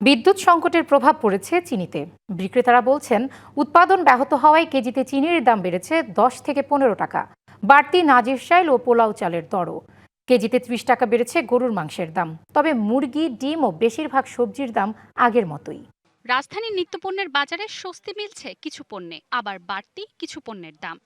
বিদ্যুৎ সংকটের প্রভাব পড়েছে চিনিতে। বিক্রেতারা বলছেন, উৎপাদন ব্যাহত হওয়ায় কেজিতে চিনির দাম বেড়েছে 10 থেকে 15 টাকা। বাড়তি নাজির শাইল ও পোলাও চালের দরও। কেজিতে 30 টাকা বেড়েছে গরুর মাংসের দাম। তবে মুরগি, ডিম ও বেশিরভাগ সবজির দাম আগের মতোই। রাজধানীর নিত্যপণ্যের বাজারে স্বস্তি মিলছে কিছু পণ্যে, আবার বাড়তি কিছু পণ্যের দাম।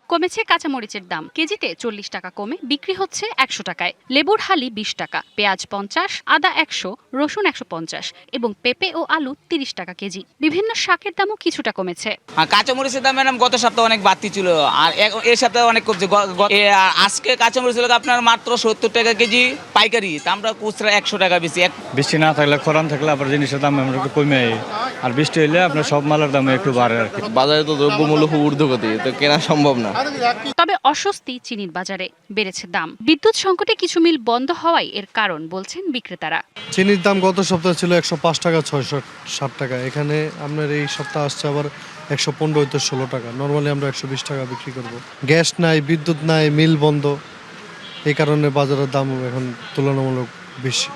কমেছে কাঁচামরিচের দাম, কেজিতে 40 টাকা কমে বিক্রি হচ্ছে 100 টাকায়। লেবুর হালি 20 টাকা, পেঁয়াজ 50, আদা 100, রসুন 150 এবং পেঁপে ও আলু 30 টাকা কেজি। বিভিন্ন শাকের দামও কিছুটা কমেছে। কাঁচামরিচের দাম ম্যাডাম গত সপ্তাহে অনেক বাড়তি ছিল, আর এই সপ্তাহে অনেক কমছে। আজকে কাঁচামরিচ হলো আপনার মাত্র 70 টাকা কেজি পাইকারি, তা আমরা খুচরা 100 টাকা বেশি। বৃষ্টি না থাকলে, খরান থাকলে আবার জিনিসের দাম একটু কমে, আর বৃষ্টি হলে আপনার সব মালের দাম একটু বাড়ে আর কি। বাজারে তো দ্রব্যমূল্য খুব ঊর্ধ্বগতি, তো কেনা সম্ভব না। তবে অস্বস্তি চিনির বাজারে, বেড়েছে দাম। বিদ্যুৎ সংকটে কিছু মিল বন্ধ হওয়ায় এর কারণ বলছেন বিক্রেতারা। চিনির দাম গত সপ্তাহে ছিল 105 টাকা 660 টাকা, এখানে আপনার এই সপ্তাহ আসছে আবার 115 হইতে 16 টাকা। নর্মালি আমরা 120 টাকা বিক্রি করব। গ্যাস নাই, বিদ্যুৎ নাই, মিল বন্ধ, এই কারণে বাজারের দাম এখন তুলনামূলক বেশি।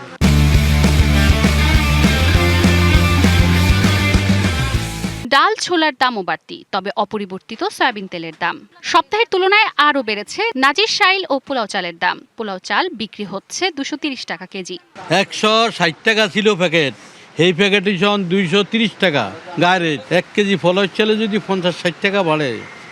ডাল, ছোলার দামও বাড়তি, তবে অপরিবর্তিত সয়াবিন তেলের দাম সপ্তাহের তুলনায় আরও বেড়েছে নাজির শাইল ও পোলাও চালের দাম। পোলাও চাল বিক্রি হচ্ছে 230 টাকা কেজি। 160 টাকা ছিল প্যাকেট, এই প্যাকেটে যখন 230 টাকা। গায়ের 1 কেজি পোলাও চালে যদি 50-60 টাকা বাড়ে,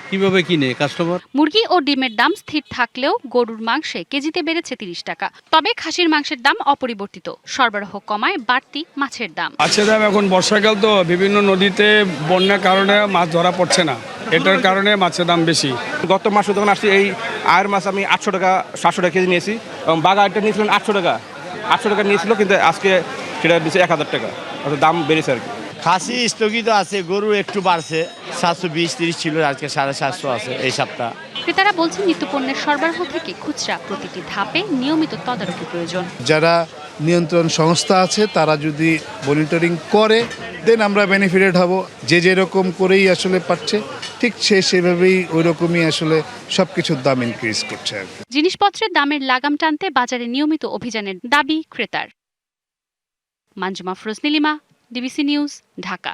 কিভাবে কিনে কাস্টমার? মুরগি ও ডিমের দাম স্থির থাকলেও গরুর মাংসে কেজিতে বেড়েছে 30 টাকা। তবে খাসির মাংসের দাম অপরিবর্তিত। সরবরাহ কমায় বাড়তি মাছের দাম। মাছের দাম এখন বর্ষাকাল তো, বিভিন্ন নদীতে বন্যার কারণে মাছ ধরা পড়ছে না, এটার কারণে মাছের দাম বেশি। গত মাসে যখন আসছি, এই আয়ের মাছ আমি 800 টাকা 700 টাকা কেজি নিয়েছি, এবং বাগারটা নিয়েছিলেন 800 টাকা নিয়েছিল, কিন্তু আজকে সেটা দিচ্ছে 1000 টাকা, অর্থাৎ দাম বেড়েছে আর কি। খাসি স্থগিত আছে, গরু একটু বাড়ছে, 720-30 ছিল, আজকে 750 আছে এই সপ্তাহ। ক্রেতারা বলছেন, নিত্যপণ্যের সরবরাহ থেকে খুচরা প্রতিটি ধাপে নিয়মিত তদারকি প্রয়োজন। যারা নিয়ন্ত্রণ সংস্থা আছে তারা যদি মনিটরিং করে, দেন আমরা বেনিফিটেড হব। যে যেরকম করেই আসলে পাচ্ছে, ঠিক সেভাবেই ওই রকমই আসলে সব কিছুর দাম ইনক্রিজ করছে আর কি। জিনিসপত্রের দামের লাগাম টানতে বাজারে নিয়মিত অভিযানের দাবি ক্রেতার। Manjuma ফরোজ Nilima, DBC news, Dhaka.